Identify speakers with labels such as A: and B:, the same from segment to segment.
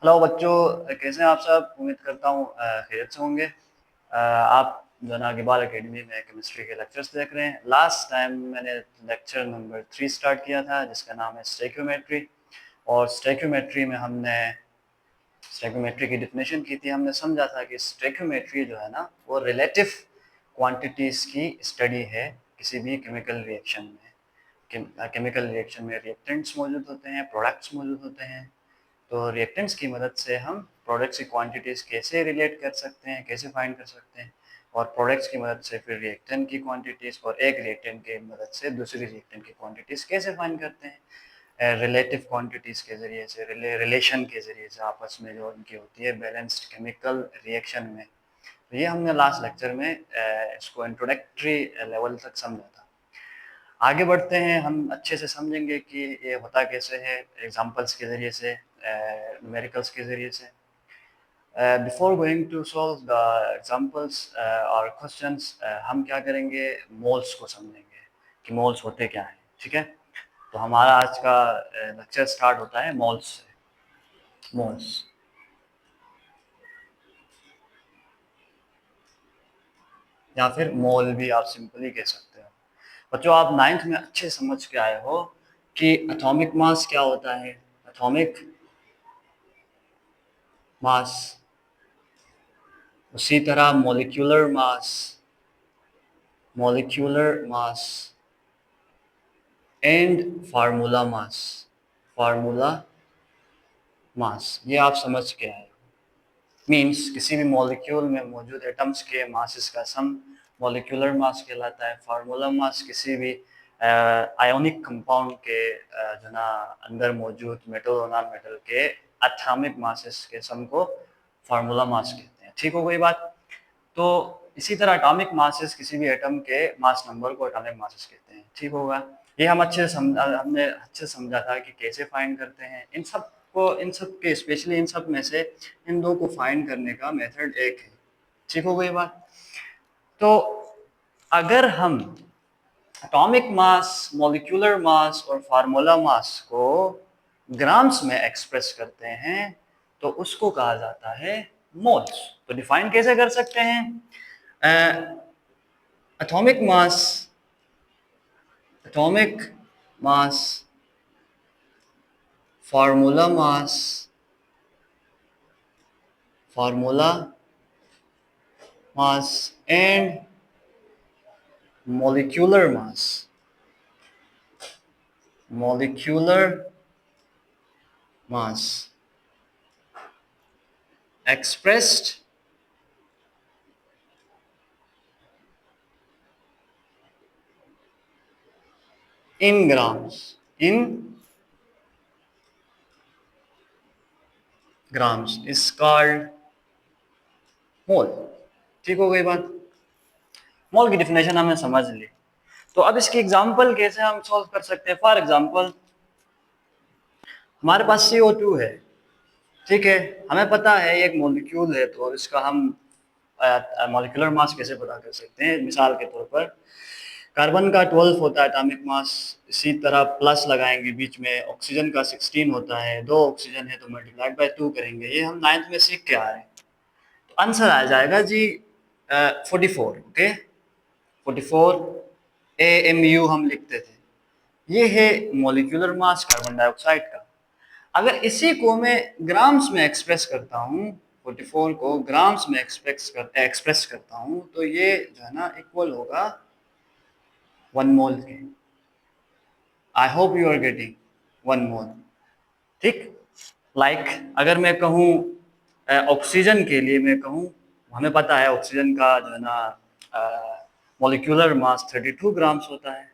A: Hello बच्चों, कैसे हैं आप सब। उम्मीद करता हूँ खैरियत से होंगे। आप जना इकबाल एकेडमी में केमिस्ट्री के लेक्चर्स देख रहे हैं। लास्ट टाइम मैंने लेक्चर नंबर 3 स्टार्ट किया था जिसका नाम है स्टोइकियोमेट्री। और स्टोइकियोमेट्री में हमने स्टोइकियोमेट्री की डेफिनेशन की थी। हमने समझा था कि स्टोइकियोमेट्री जो है ना वो रिलेटिव क्वांटिटीज़ की स्टडी है किसी भी केमिकल रिएक्शन में। केमिकल रिएक्शन में रिएक्टेंट्स मौजूद होते हैं, प्रोडक्ट्स मौजूद होते हैं। तो रिएक्टेंट्स की मदद से हम प्रोडक्ट्स की क्वांटिटीज़ कैसे रिलेट कर सकते हैं, कैसे फाइंड कर सकते हैं, और प्रोडक्ट्स की मदद से फिर रिएक्टेंट की क्वांटिटीज़ और एक रिएक्टेंट की मदद से दूसरी रिएक्टेंट की क्वांटिटीज़ कैसे फाइंड करते हैं रिलेटिव क्वांटिटीज़ के ज़रिए से, रिलेशन के ज़रिए से आपस में जो उनकी होती है बैलेंस्ड केमिकल रिएक्शन में। तो ये हमने लास्ट लेक्चर में इसको इंट्रोडक्टरी लेवल तक समझा था। आगे बढ़ते हैं, हम अच्छे से समझेंगे कि ये होता कैसे है एग्जांपल्स के ज़रिए से, न्यूमेरिकल्स के ज़रिए से। Before going to solve the examples और क्वेश्चंस, हम क्या करेंगे, मोल्स को समझेंगे कि मोल्स होते क्या हैं। ठीक है, तो हमारा आज का लेक्चर स्टार्ट होता है मोल्स से। मोल्स या फिर मोल भी आप सिंपली कह सकते हो। बच्चों, आप नाइन्थ में अच्छे समझ के आए हो कि एटॉमिक मास क्या होता है। एटॉमिक मास, उसी तरह molecular mass, molecular mass and formula mass, formula mass, ये आप समझ के आए। मींस किसी भी मॉलिक्यूल में मौजूद एटम्स के मासेस का सम मॉलिक्यूलर मास कहलाता है। फार्मूला मास किसी भी आयोनिक कंपाउंड के जो ना अंदर मौजूद मेटल और नॉन मेटल के एटॉमिक मासेस के सम को फार्मूला मास कहते हैं। ठीक हो गई बात। तो इसी तरह एटॉमिक मासेस किसी भी एटम के मास नंबर को एटॉमिक मासेस कहते हैं। ठीक होगा। ये हमने अच्छे से समझा था कि कैसे फाइंड करते हैं इन सब के, स्पेशली इन सब में से इन दो को फाइंड करने का मेथड एक है। ठीक हो गई बात। तो अगर हम एटॉमिक मास, मॉलिक्यूलर मास और फार्मूला मास को ग्राम्स में एक्सप्रेस करते हैं तो उसको कहा जाता है मोल्स। तो डिफाइन कैसे कर सकते हैं? Atomic mass, atomic mass, formula mass, formula mass and molecular mass, molecular mass expressed in grams, in grams is called मोल। ठीक हो गई बात। मोल की डिफिनेशन हमने समझ ली। तो अब इसकी एग्जांपल कैसे हम सॉल्व कर सकते हैं। फॉर एग्जांपल, हमारे पास CO2 है। ठीक है, हमें पता है ये एक मॉलिक्यूल है, तो इसका हम मॉलिक्यूलर मास कैसे पता कर सकते हैं। मिसाल के तौर पर कार्बन का 12 होता है एटॉमिक मास, इसी तरह प्लस लगाएंगे बीच में। ऑक्सीजन का 16 होता है, 2 ऑक्सीजन है तो मल्टीप्लाइड बाय 2 करेंगे। ये हम 9th में सीख के आ रहे हैं। तो आंसर आ जाएगा जी 44। ओके, 44 AMU हम लिखते थे। ये है मॉलिक्यूलर मास कार्बन डाइऑक्साइड का। अगर इसी को मैं ग्राम्स में एक्सप्रेस करता हूँ, 44 को ग्राम्स में एक्सप्रेस करता हूँ, तो ये जो है ना इक्वल होगा 1 मोल के। I hope you are getting 1 mole. ठीक, लाइक अगर मैं कहूँ ऑक्सीजन के लिए, मैं कहूँ, हमें पता है ऑक्सीजन का जो है ना मॉलिक्यूलर मास 32 ग्राम्स होता है,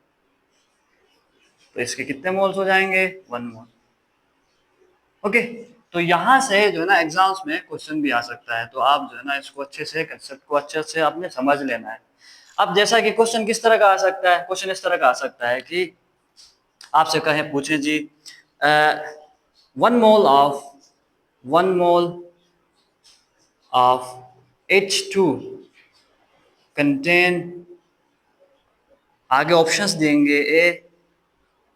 A: तो इसके कितने मोल्स हो जाएंगे, 1 मोल। ओके, तो यहाँ से जो है ना एग्जाम्स में क्वेश्चन भी आ सकता है, तो आप जो है ना इसको अच्छे से, कंसेप्ट को अच्छे से आपने समझ लेना है। अब जैसा कि क्वेश्चन किस तरह का आ सकता है, क्वेश्चन इस तरह का आ सकता है कि आपसे कहें, पूछे जी 1 mole of 1 mole of H2 contain, आगे ऑप्शंस देंगे, A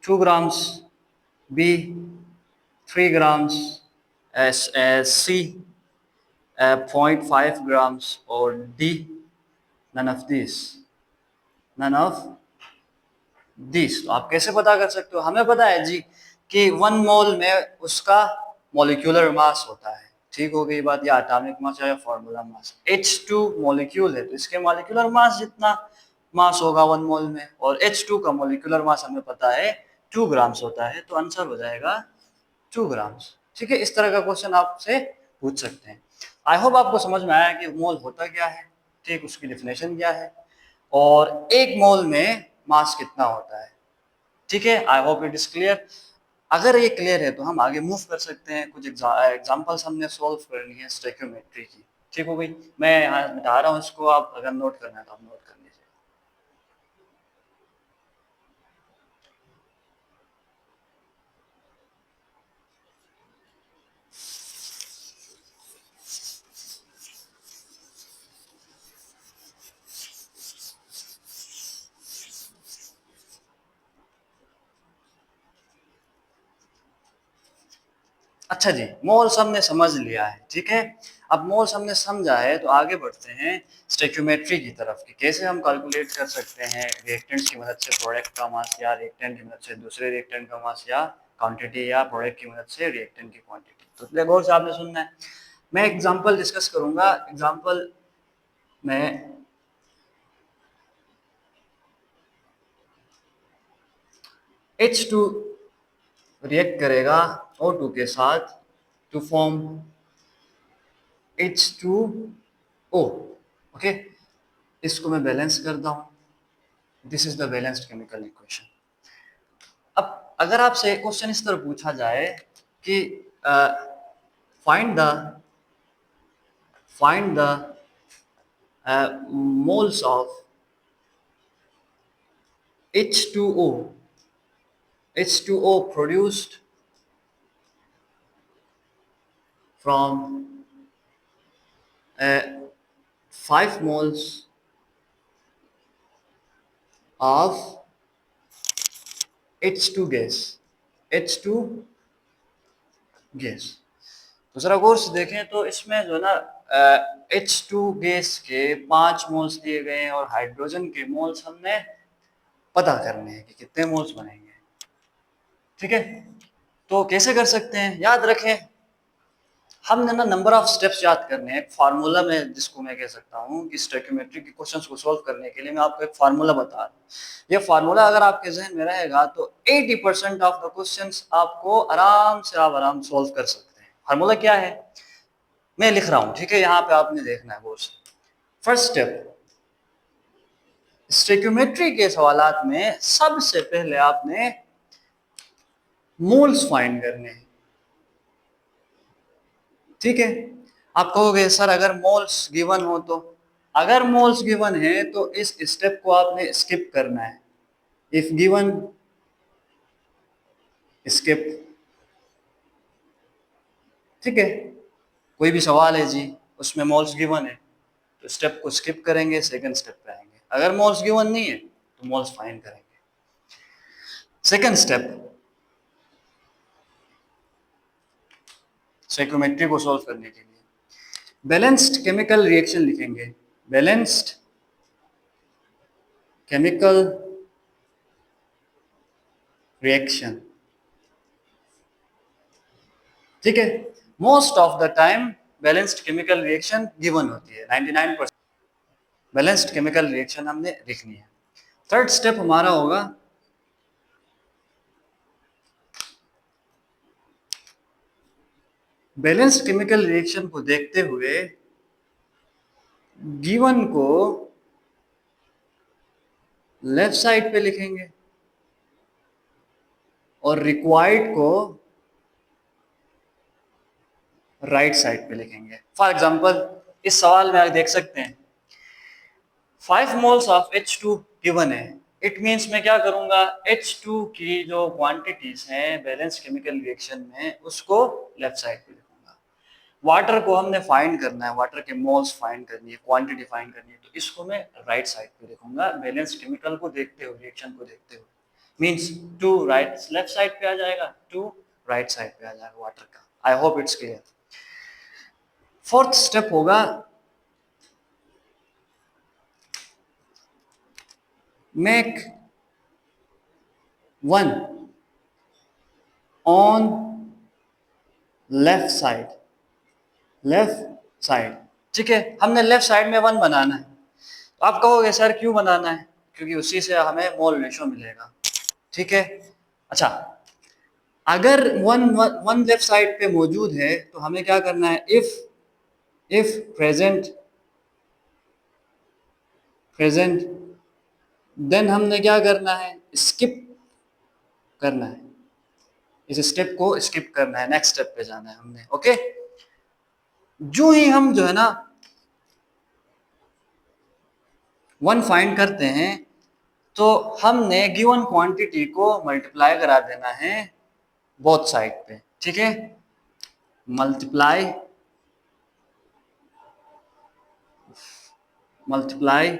A: 2 grams, B 3 grams, C 0.5 grams और D none of these, none of these। तो आप कैसे पता कर सकते हो? हमें पता है जी कि 1 मोल में उसका मॉलिक्यूलर मास होता है। ठीक हो गई बात, या एटॉमिक मास या फॉर्मूला मास। H2 मॉलिक्यूल है तो इसके मॉलिक्यूलर मास जितना मास होगा 1 मोल में, और H2 का मॉलिक्यूलर मास हमें पता है 2 ग्राम्स होता है, तो आंसर हो जाएगा 2 ग्राम्स। ठीक है, इस तरह का क्वेश्चन आपसे पूछ सकते हैं। आई होप आपको समझ में आया कि मोल होता क्या है, ठीक, उसकी डेफिनेशन क्या है, और 1 मोल में मास कितना होता है। ठीक है, I hope it is clear. अगर ये क्लियर है तो हम आगे मूव कर सकते हैं। कुछ एग्जांपल्स हमने सॉल्व करनी है स्टोइकियोमेट्री की। ठीक हो गई, मैं यहाँ मिटा रहा हूँ इसको, आप अगर नोट करना है तो आप नोट कर लीजिए। अच्छा जी, मोल्स हमने समझ लिया है। ठीक है, अब मोल्स हमने समझा है तो आगे बढ़ते हैं स्टोइकियोमेट्री की तरफ कि कैसे हम कैलकुलेट कर सकते हैं रिएक्टेंट्स की मदद से प्रोडक्ट का मास, या रिएक्टेंट की मदद से दूसरे रिएक्टेंट का मास, या क्वांटिटी या प्रोडक्ट की मदद से रिएक्टेंट की क्वांटिटी। तो गौर से आपने सुनना है। मैं एग्जांपल डिस्कस करूंगा। एग्जांपल में H2 रिएक्ट करेगा O2 के साथ टू फॉर्म H2O। ओके, इसको मैं बैलेंस करता हूं। This is the balanced chemical equation. अब अगर आपसे क्वेश्चन इस तरह पूछा जाए कि find the find the moles of H2O H2O produced from 5 moles of H2 gas, H2 gas. तो जरा गौर से देखें तो इसमें जो ना H2 गैस के 5 मोल्स दिए गए हैं, और हाइड्रोजन के मोल्स हमने पता करने हैं कि कितने मोल्स बनेंगे। ठीक है, तो कैसे कर सकते हैं? याद रखें, हमने ना नंबर ऑफ स्टेप्स याद करने हैं। एक फार्मूला में जिसको मैं कह सकता हूँ कि स्टोइकियोमेट्री के क्वेश्चंस को सॉल्व करने के लिए मैं आपको एक फार्मूला बता रहा हूँ। ये फार्मूला अगर आपके जहन में रहेगा तो 80% ऑफ द क्वेश्चंस आपको आराम सॉल्व कर सकते हैं। फार्मूला क्या है मैं लिख रहा हूँ, ठीक है, यहाँ पे आपने देखना है गौर से। फर्स्ट स्टेप, स्टोइकियोमेट्री के सवालात में सबसे पहले आपने मोल्स फाइंड करने हैं। ठीक है, आप कहोगे सर अगर मोल्स गिवन हो तो, अगर मोल्स गिवन है तो इस स्टेप को आपने स्किप करना है। If given skip. ठीक है, कोई भी सवाल है जी उसमें मोल्स गिवन है तो स्टेप को स्किप करेंगे, सेकंड स्टेप पे आएंगे। अगर मोल्स गिवन नहीं है तो मोल्स फाइंड करेंगे। सेकंड स्टेप, स्टोइकियोमेट्री को सॉल्व करने के लिए बैलेंस्ड केमिकल रिएक्शन लिखेंगे। Balanced chemical reaction. ठीक है, most of the time balanced chemical reaction given होती है, 99% बैलेंस्ड केमिकल रिएक्शन हमने लिखनी है। थर्ड स्टेप हमारा होगा बैलेंस्ड केमिकल रिएक्शन को देखते हुए गिवन को लेफ्ट साइड पे लिखेंगे और रिक्वायर्ड को राइट साइड पे लिखेंगे। फॉर एग्जांपल इस सवाल में आप देख सकते हैं 5 मोल्स ऑफ H2 गिवन है। इट मींस मैं क्या करूंगा, H2 की जो क्वांटिटीज हैं बैलेंस केमिकल रिएक्शन में उसको लेफ्ट साइड पे लिखूंगा। वाटर को हमने फाइंड करना है, वाटर के मोल्स फाइंड करनी है, क्वांटिटी फाइंड करनी है, तो इसको मैं राइट साइड पे लिखूंगा बैलेंस केमिकल को देखते हुए, रिएक्शन को देखते हुए। मींस 2 राइट लेफ्ट साइड पे आ जाएगा, 2 राइट साइड पे आ जाएगा वाटर का। I hope it's clear. Fourth step होगा make one on left side, left side, ठीक है। हमने लेफ्ट साइड में वन बनाना है। तो आप कहोगे सर क्यों बनाना है? क्योंकि उसी से हमें मोल रेशो मिलेगा, ठीक है। अच्छा, अगर वन वन लेफ्ट साइड पे मौजूद है तो हमें क्या करना है, इफ प्रेजेंट प्रेजेंट देन हमने क्या करना है, स्किप करना है, इस स्टेप को स्किप करना है, नेक्स्ट स्टेप पे जाना है हमने, ओके। जो ही हम जो है ना वन फाइंड करते हैं तो हमने गिवन क्वांटिटी को मल्टीप्लाई करा देना है बोथ साइड पे, ठीक है। मल्टीप्लाई मल्टीप्लाई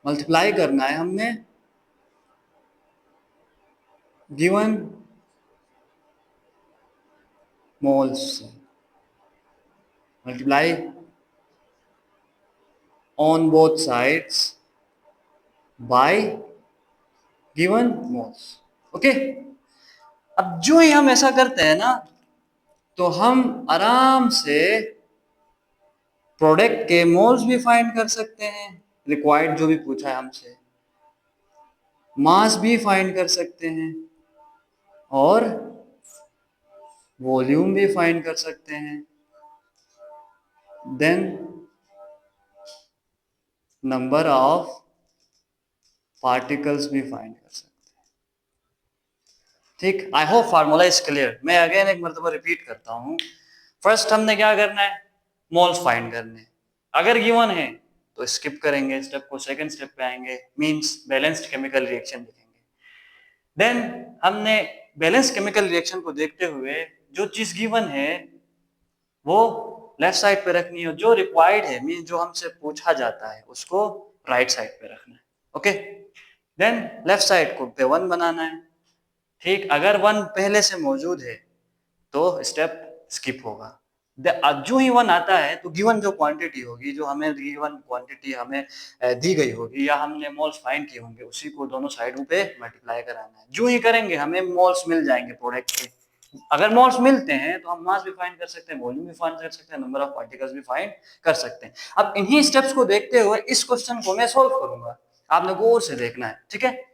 A: मल्टीप्लाई करना है हमने गिवन मोल्स से, multiply on both sides by given moles, okay. अब जो ही हम ऐसा करते हैं ना तो हम आराम से प्रोडक्ट के मोल्स भी फाइंड कर सकते हैं, रिक्वायर्ड जो भी पूछा है हमसे, मास भी फाइंड कर सकते हैं और वॉल्यूम भी फाइंड कर सकते हैं, देन नंबर ऑफ पार्टिकल्स भी फाइंड कर सकते हैं, ठीक। I hope formula is clear. मैं अगेन एक मरतबा रिपीट करता हूं। फर्स्ट हमने क्या करना है, मोल्स फाइंड करने। अगर गिवन है तो स्किप करेंगे स्टेप को, सेकंड स्टेप पे आएंगे, मींस बैलेंस्ड केमिकल रिएक्शन लिखेंगे। देन हमने बैलेंस केमिकल रिएक्शन को देखते हुए जो चीज गिवन है वो लेफ्ट साइड पे रखनी है, जो रिक्वायर्ड है मीन जो हमसे पूछा जाता है उसको राइट साइड पे रखना है, ओके। देन लेफ्ट साइड को पे वन बनाना है, ठीक। अगर वन पहले से मौजूद है तो स्टेप स्किप होगा। जो ही वन आता है तो गिवन जो क्वांटिटी होगी, जो हमें गिवन क्वांटिटी हमें दी गई होगी या हमने मोल्स फाइंड किए होंगे, उसी को दोनों साइडों पे मल्टीप्लाई कराना है। जो ही करेंगे हमें मोल्स मिल जाएंगे प्रोडक्ट के। अगर मोल्स मिलते हैं तो हम मास भी फाइंड कर सकते हैं, वॉल्यूम भी फाइंड कर सकते हैं, नंबर ऑफ पार्टिकल्स भी फाइंड कर सकते हैं। अब इन्हीं स्टेप्स को देखते हुए इस क्वेश्चन को मैं सोल्व करूंगा, आपने गौर से देखना है, ठीक है,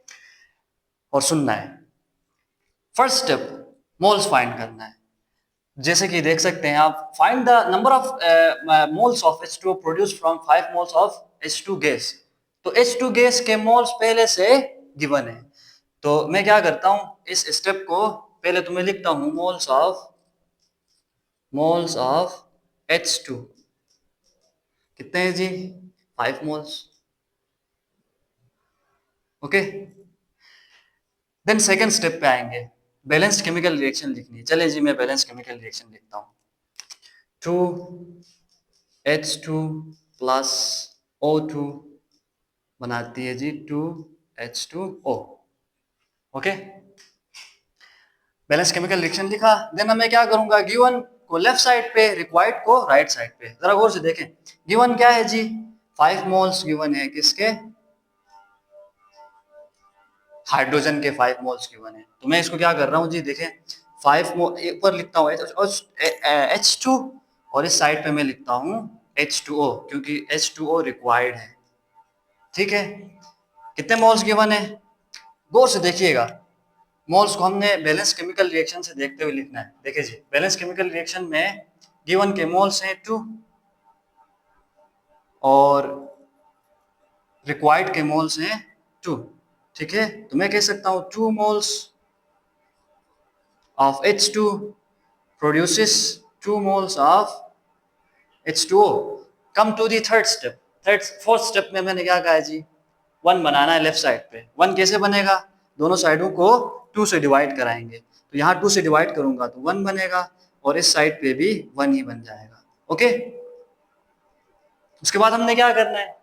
A: और सुनना है। फर्स्ट स्टेप मोल्स फाइंड करना है। जैसे कि देख सकते हैं आप, find the number of moles of H2O produce from 5 moles of H2 gas. तो H2 गैस के मोल्स पहले से गिवन है, तो मैं क्या करता हूं, इस स्टेप को पहले तो मैं लिखता हूं मोल्स ऑफ H2 कितने हैं जी, 5 moles, okay. Then second step पे आएंगे, बैलेंस्ड केमिकल रिएक्शन लिखनी है। चले जी मैं बैलेंस्ड केमिकल रिएक्शन लिखता हूं, 2H2 प्लस O2 बनाती है जी 2H2O, okay. Balance chemical reaction लिखा। देन मैं क्या करूंगा, गिवन को लेफ्ट साइड पे, रिक्वायर्ड को राइट साइड पे। जरा गौर से देखें, गिवन क्या है जी, 5 मोल्स गिवन है, किसके, हाइड्रोजन के 5 मोल्स गिवन है। तो मैं इसको क्या कर रहा हूँ जी, देखें 5 मोल ऊपर लिखता हूँ H2 और इस साइड पे मैं लिखता हूँ H2O, क्योंकि H2O रिक्वायर्ड है, ठीक है। कितने मोल्स गिवन है, गौर से देखिएगा। मोल्स को हमने बैलेंस केमिकल रिएक्शन से देखते हुए लिखना है। देखिए जी, बैलेंस केमिकल रिएक्शन में गिवन के मोल्स हैं 2 और रिक्वायर्ड के मोल्स हैं 2, ठीक है। तो मैं कह सकता हूं 2 moles of H2 produces 2 moles of H2O। Come to the third step. Fourth step में मैंने क्या कहा है जी, वन बनाना है लेफ्ट साइड पे। वन कैसे बनेगा, दोनों साइडों को 2 से डिवाइड कराएंगे। तो यहाँ 2 से डिवाइड करूंगा तो 1 बनेगा और इस साइड पे भी 1 ही बन जाएगा, ओके। उसके बाद हमने क्या करना है,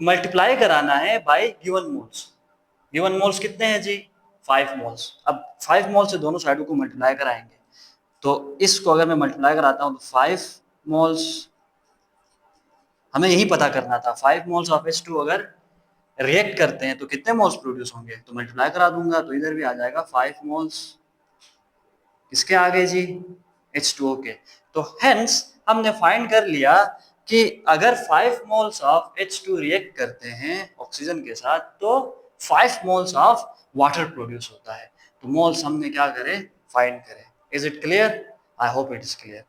A: मल्टीप्लाई कराना है bye given moles. Given moles कितने हैं जी? 5 मोल्स। अब 5 मोल्स से दोनों साइडों को मल्टीप्लाई कराएंगे, तो इसको अगर मैं मल्टीप्लाई कराता हूँ तो 5 मोल्स, हमें यही पता करना था 5 मोल्स ऑफ H2 अगर रिएक्ट करते हैं तो कितने मोल्स प्रोड्यूस होंगे, तो मल्टीप्लाई करा दूंगा तो इधर भी आ जाएगा 5 मोल्स। किसके आगे जी? H2O के। तो हेंस हमने फाइंड कर लिया कि अगर 5 मोल्स ऑफ H2 रिएक्ट करते हैं ऑक्सीजन के साथ तो 5 मोल्स ऑफ वाटर प्रोड्यूस होता है। तो मोल्स हमने क्या करें? फाइंड करें। Is it clear? I hope it is clear.